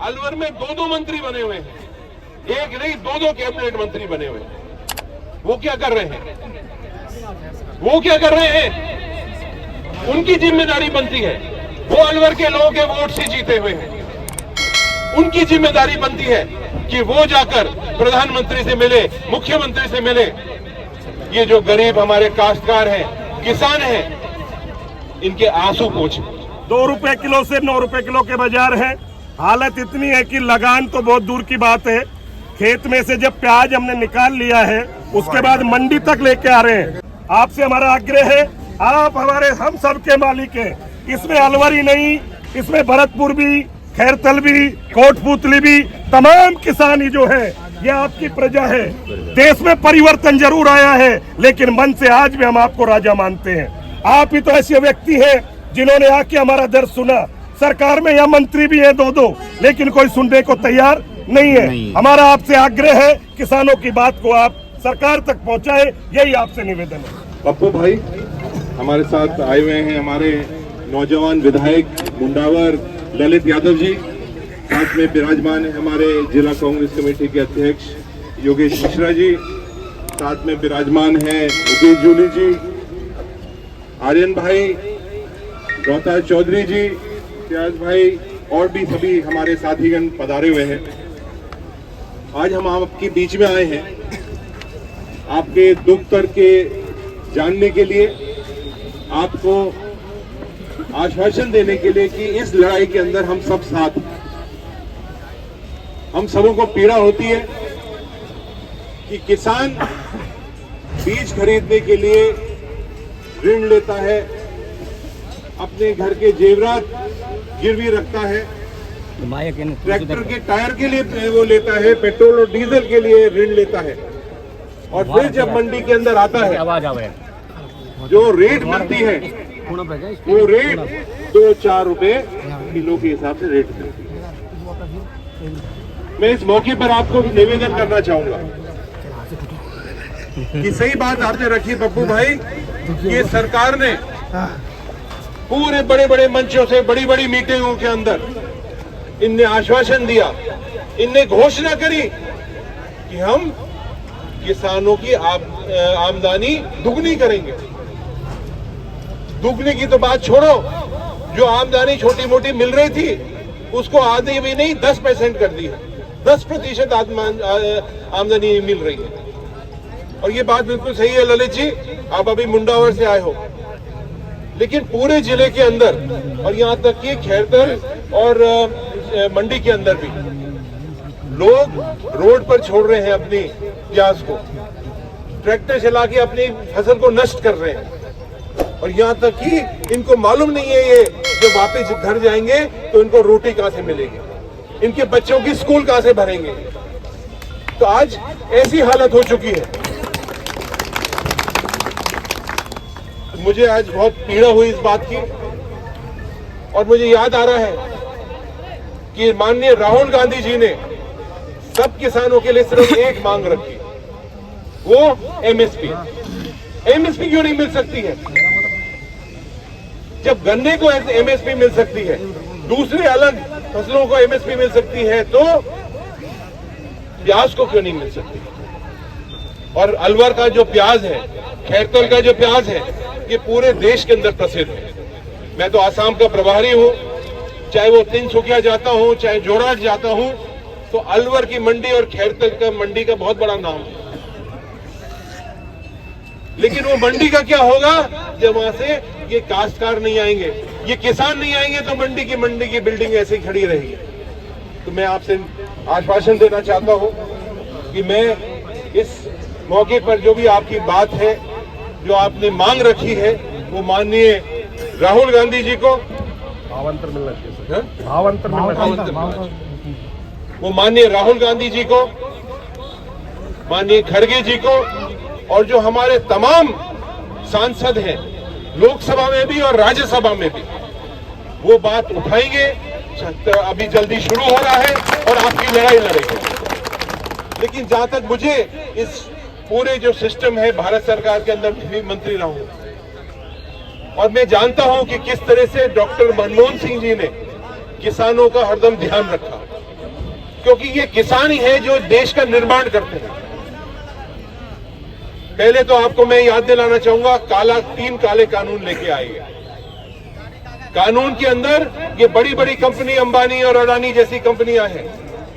अलवर में 2-2 मंत्री बने हुए हैं, एक नहीं 2-2 कैबिनेट मंत्री बने हुए हैं। वो क्या कर रहे हैं? वो क्या कर रहे हैं? उनकी जिम्मेदारी बनती है। वो अलवर के लोगों के वोट से जीते हुए हैं। उनकी जिम्मेदारी बनती है कि वो जाकर प्रधानमंत्री से मिले, मुख्यमंत्री से मिले। ये जो गरीब हमारे काश्तकार हैं, किसान हैं, इनके आंसू पोंछे। 2 रुपए किलो से 9 रुपए किलो के बाजार है। हालत इतनी है कि लगान तो बहुत दूर की बात है। खेत में से जब प्याज हमने निकाल लिया है, उसके बाद मंडी तक लेके आ रहे हैं। आपसे हमारा आग्रह है, आप हमारे हम सब के मालिक हैं। इसमें अलवर ही नहीं, इसमें भरतपुर भी, खैरतल भी, कोटपुतली भी, तमाम किसान ही जो है, ये आपकी प्रजा है। देश में परिवर्तन जरूर आया है, लेकिन मन से आज भी हम आपको राजा मानते हैं। आप ही तो ऐसे व्यक्ति हैं जिन्होंने आके हमारा दर्द सुना। सरकार में यहाँ मंत्री भी है 2-2, लेकिन कोई सुनने को तैयार नहीं है। हमारा आपसे आग्रह है, किसानों की बात को आप सरकार तक पहुँचाए, यही आपसे निवेदन है। पप्पू भाई हमारे साथ आए हुए हैं, हमारे नौजवान विधायक मुंडावर ललित यादव जी, साथ में विराजमान है हमारे जिला कांग्रेस कमेटी के अध्यक्ष योगेश मिश्रा जी, साथ में विराजमान है मुकेश जूली जी, आर्यन भाई, गौता चौधरी जी, प्याज भाई और भी सभी हमारे साथीगण पधारे हुए हैं। आज हम आपके बीच में आए हैं आपके दुख दर्द के जानने के लिए, आपको आश्वासन देने के लिए कि इस लड़ाई के अंदर हम सब साथ हैं। हम सबों को पीड़ा होती है कि किसान बीज खरीदने के लिए ऋण लेता है, अपने घर के जेवरात गिरवी रखता है, ट्रैक्टर के टायर के लिए वो लेता है, पेट्रोल और डीजल के लिए ऋण लेता है, और फिर जब मंडी के अंदर आता है, जो रेट मिलती है वो रेट 2-4 रुपए किलो के हिसाब से रेट मिलती है। मैं इस मौके पर आपको निवेदन करना चाहूंगा कि सही बात आपने रखी पप्पू भाई, कि सरकार ने पूरे बड़े बड़े मंचों से, बड़ी बड़ी मीटिंगों के अंदर इनने आश्वासन दिया, इनने घोषणा करी कि हम किसानों की आमदनी दुगनी करेंगे। दुगने की तो बात छोड़ो, जो आमदनी छोटी मोटी मिल रही थी उसको आधी भी नहीं 10% कर दी है। 10% आमदनी मिल रही है। और ये बात बिल्कुल सही है ललित जी, आप अभी मुंडावर से आए हो, लेकिन पूरे जिले के अंदर और यहाँ तक कि खैरतल और मंडी के अंदर भी लोग रोड पर छोड़ रहे हैं अपनी प्याज को, ट्रैक्टर चला के अपनी फसल को नष्ट कर रहे हैं। और यहाँ तक कि इनको मालूम नहीं है ये जब वापस घर जाएंगे तो इनको रोटी कहाँ से मिलेगी, इनके बच्चों की स्कूल कहाँ से भरेंगे। तो आज ऐसी हालत हो चुकी है। मुझे आज बहुत पीड़ा हुई इस बात की, और मुझे याद आ रहा है कि माननीय राहुल गांधी जी ने सब किसानों के लिए सिर्फ एक मांग रखी, वो एमएसपी। एमएसपी क्यों नहीं मिल सकती है? जब गन्ने को एमएसपी मिल सकती है, दूसरे अलग फसलों को एमएसपी मिल सकती है, तो प्याज को क्यों नहीं मिल सकती? और अलवर का जो प्याज है, खैरतल का जो प्याज है, ये पूरे देश के अंदर प्रसिद्ध है। मैं तो आसाम का प्रभारी हूं, चाहे वो तिनसुकिया जाता हूं, चाहे जोरहाट जाता हूं, तो अलवर की मंडी और खैरतल का मंडी का बहुत बड़ा नाम है। लेकिन वो मंडी का क्या होगा जब वहां से ये काश्तकार नहीं आएंगे, ये किसान नहीं आएंगे, तो मंडी की बिल्डिंग ऐसे ही खड़ी रहेगी। तो मैं आपसे आश्वासन देना चाहता हूं कि मैं इस मौके पर जो भी आपकी बात है, जो आपने मांग रखी है, वो माननीय राहुल गांधी जी को आमंत्रण मिलना चाहिए, वो माननीय राहुल गांधी जी को, माननीय खड़गे जी को, और जो हमारे तमाम सांसद हैं लोकसभा में भी और राज्यसभा में भी, वो बात उठाएंगे। अभी जल्दी शुरू हो रहा है और आपकी लड़ाई लड़ेंगे। लेकिन जहां तक मुझे इस पूरे जो सिस्टम है भारत सरकार के अंदर भी मंत्री रहा हूं, और मैं जानता हूं कि किस तरह से डॉक्टर मनमोहन सिंह जी ने किसानों का हरदम ध्यान रखा। क्योंकि ये किसान ही है जो देश का निर्माण करते हैं। पहले तो आपको मैं याद दिलाना चाहूंगा, 3 काले कानून लेके आए हैं। कानून के अंदर ये बड़ी बड़ी कंपनी, अंबानी और अडानी जैसी कंपनियां हैं,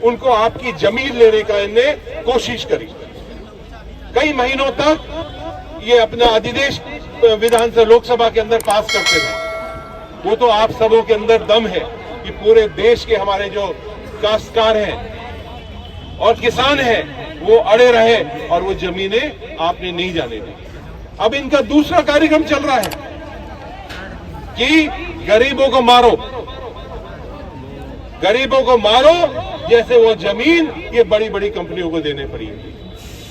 उनको आपकी जमीन लेने का इनने कोशिश करी। कई महीनों तक ये अपना अधिदेश विधानसभा लोकसभा के अंदर पास करते थे। वो तो आप सबों के अंदर दम है कि पूरे देश के हमारे जो काश्तकार हैं और किसान हैं वो अड़े रहे और वो जमीनें आपने नहीं जाने दी। अब इनका दूसरा कार्यक्रम चल रहा है कि गरीबों को मारो, गरीबों को मारो, जैसे वो जमीन ये बड़ी बड़ी कंपनियों को देने पड़ी।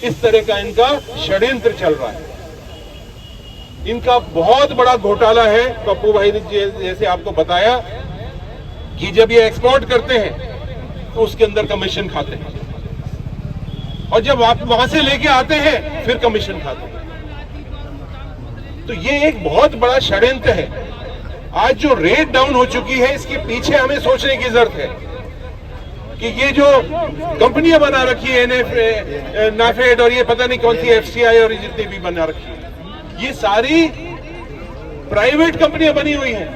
इस तरह का इनका षड्यंत्र चल रहा है। इनका बहुत बड़ा घोटाला है। पप्पू भाई ने जैसे आपको बताया कि जब ये एक्सपोर्ट करते हैं तो उसके अंदर कमीशन खाते हैं, और जब आप वहां से लेके आते हैं फिर कमीशन खाते हैं। तो ये एक बहुत बड़ा षड्यंत्र है। आज जो रेट डाउन हो चुकी है, इसके पीछे हमें सोचने की जरूरत है कि ये जो कंपनियां बना रखी है, नाफेड और ये पता नहीं कौन सी FCI और जितनी भी बना रखी है, ये सारी प्राइवेट कंपनियां बनी हुई हैं।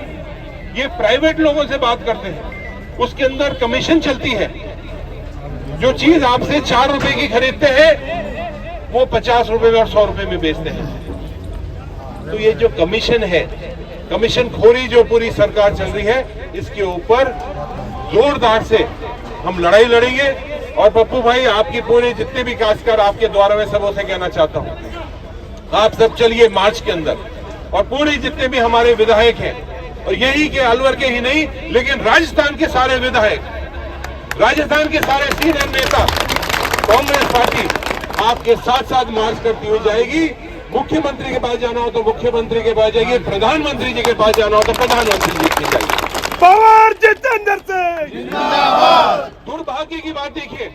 ये प्राइवेट लोगों से बात करते हैं, उसके अंदर कमीशन चलती है। जो चीज आपसे 4 रुपए की खरीदते हैं वो 50 रुपए में और 100 रुपए में बेचते हैं। तो ये जो कमीशन है, कमीशन खोरी जो पूरी सरकार चल रही है, इसके ऊपर जोरदार से हम लड़ाई लड़ेंगे। और पप्पू भाई, आपकी पूरे जितने भी काश्तकार आपके द्वारा मैं सबों से कहना चाहता हूं, आप सब चलिए मार्च के अंदर, और पूरे जितने भी हमारे विधायक हैं, और यही के अलवर के ही नहीं लेकिन राजस्थान के सारे विधायक, राजस्थान के सारे सीनियर नेता, कांग्रेस पार्टी आपके साथ साथ मार्च करती हुई जाएगी। मुख्यमंत्री के पास जाना हो तो मुख्यमंत्री के पास जाएगी, प्रधानमंत्री जी के पास जाना हो तो प्रधानमंत्री जी के जाएगी। पवार जितेंद्र सिंह जिंदाबाद। दुर्भाग्य की बात देखिए,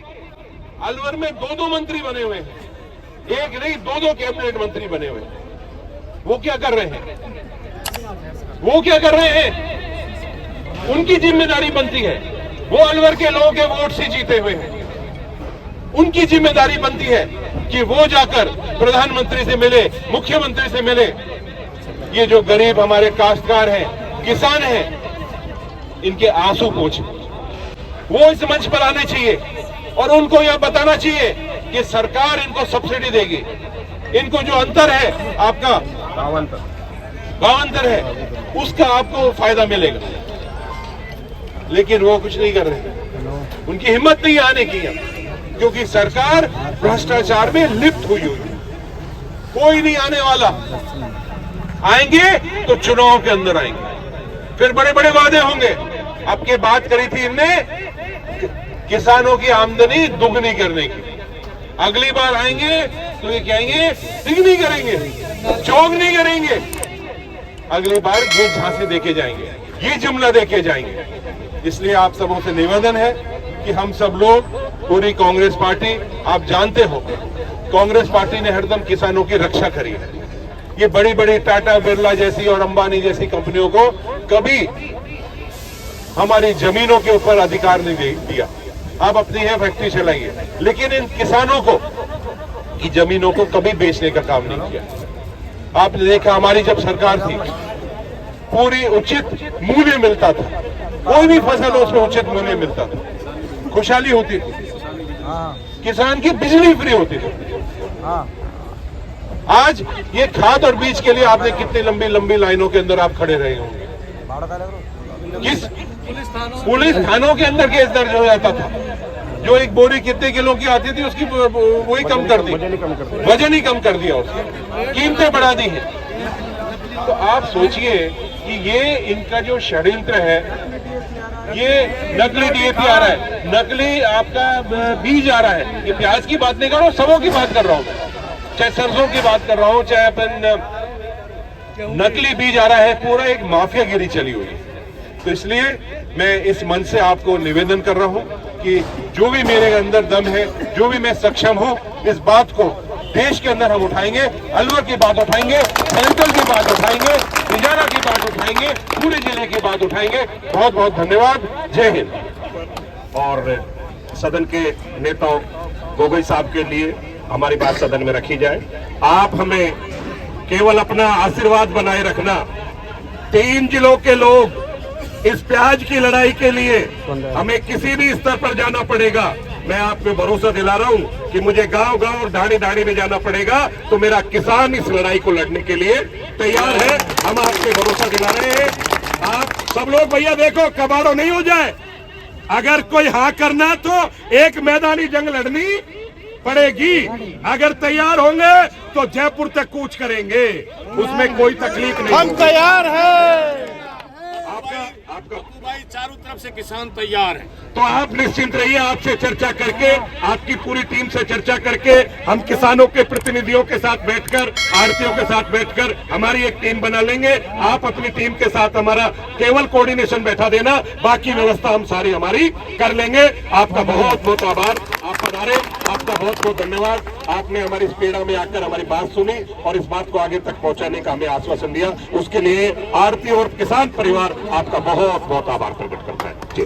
अलवर में 2 मंत्री बने हुए हैं, एक नहीं 2 कैबिनेट मंत्री बने हुए हैं। वो क्या कर रहे हैं? वो क्या कर रहे हैं? उनकी जिम्मेदारी बनती है। वो अलवर के लोगों के वोट से जीते हुए हैं। उनकी जिम्मेदारी बनती है कि वो जाकर प्रधानमंत्री से मिले, मुख्यमंत्री से मिले। ये जो गरीब हमारे काश्तकार हैं, किसान हैं, इनके आंसू पोंछे। वो इस मंच पर आने चाहिए और उनको यह बताना चाहिए कि सरकार इनको सब्सिडी देगी। इनको जो अंतर है आपका भावांतर है, उसका आपको फायदा मिलेगा। लेकिन वो कुछ नहीं कर रहे, उनकी हिम्मत नहीं आने की है, क्योंकि सरकार भ्रष्टाचार में लिप्त हुई है। कोई नहीं आने वाला। आएंगे तो चुनाव के अंदर आएंगे, फिर बड़े बड़े वादे होंगे। अब की बात करी थी इनने किसानों की आमदनी दुगनी करने की। अगली बार आएंगे तो ये कहेंगे तिगनी करेंगे, चौगनी करेंगे। अगली बार ये झांसे देके जाएंगे, ये जुमला देके जाएंगे। इसलिए आप सबों से निवेदन है कि हम सब लोग, पूरी कांग्रेस पार्टी, आप जानते हो कांग्रेस पार्टी ने हरदम किसानों की रक्षा करी है। ये बड़ी बड़ी टाटा, बिरला जैसी और अंबानी जैसी कंपनियों को कभी हमारी जमीनों के ऊपर अधिकार नहीं दिया। आप अपनी है फैक्ट्री चलाइए, लेकिन इन किसानों को की जमीनों को कभी बेचने का काम नहीं किया। आपने देखा हमारी जब सरकार थी, पूरी उचित मूल्य मिलता था, कोई भी फसल हो उसमें उचित मूल्य मिलता था, खुशहाली होती थी, किसान की बिजली फ्री होती थी। आज ये खाद और बीज के लिए आपने कितनी लंबी लंबी लाइनों के अंदर आप खड़े रहे होंगे। किस पुलिस थानों के अंदर केस दर्ज हो जाता था। जो एक बोरी कितने किलो की आती थी उसकी वही कम कर दी, वजन ही कम कर दिया, उसकी कीमतें बढ़ा दी हैं। तो आप सोचिए कि ये इनका जो षड्यंत्र है, ये नकली DAP आ रहा है, नकली आपका बीज आ रहा है। ये प्याज की बात नहीं कर रहा हूँ, सबों की बात कर रहा हूँ मैं, चाहे सरसों की बात कर रहा हूँ, चाहे अपन नकली बीज आ रहा है। पूरा एक माफियागिरी चली हुई है। तो इसलिए मैं इस मन से आपको निवेदन कर रहा हूँ कि जो भी मेरे अंदर दम है, जो भी मैं सक्षम हूँ, इस बात को देश के अंदर हम उठाएंगे। अलवर की बात उठाएंगे, सेंट्रल की बात उठाएंगे, बिजारा की बात उठाएंगे, पूरे जिले की बात उठाएंगे। बहुत बहुत धन्यवाद। जय हिंद। और सदन के नेताओं गोगोई साहब के लिए हमारी बात सदन में रखी जाए। आप हमें केवल अपना आशीर्वाद बनाए रखना। 3 जिलों के लोग इस प्याज की लड़ाई के लिए हमें किसी भी स्तर पर जाना पड़ेगा। मैं आप पे भरोसा दिला रहा हूं कि मुझे गांव-गांव और ढाणी-ढाणी में जाना पड़ेगा तो मेरा किसान इस लड़ाई को लड़ने के लिए तैयार है। हम आप पे भरोसा दिला रहे हैं। आप सब लोग भैया देखो, कबाड़ो नहीं हो जाए। अगर कोई हाँ करना तो एक मैदानी जंग लड़नी पड़ेगी। अगर तैयार होंगे तो जयपुर तक कूच करेंगे, उसमें कोई तकलीफ नहीं। हम तैयार हैं। आपका भाई चारों तरफ से किसान तैयार हैं। तो आप निश्चिंत रहिए। आपसे चर्चा करके, आपकी पूरी टीम से चर्चा करके, हम किसानों के प्रतिनिधियों के साथ बैठकर, आड़तियों के साथ बैठकर हमारी एक टीम बना लेंगे। आप अपनी टीम के साथ हमारा केवल कोऑर्डिनेशन बैठा देना, बाकी व्यवस्था हम सारी हमारी कर लेंगे। आपका बहुत बहुत आभार। आप पधारे, आपका बहुत बहुत धन्यवाद। आपने हमारी इस पीड़ा में आकर हमारी बात सुनी और इस बात को आगे तक पहुंचाने का हमें आश्वासन दिया। उसके लिए आड़ती और किसान परिवार आपका बहुत बहुत आभार प्रकट करता है। जी।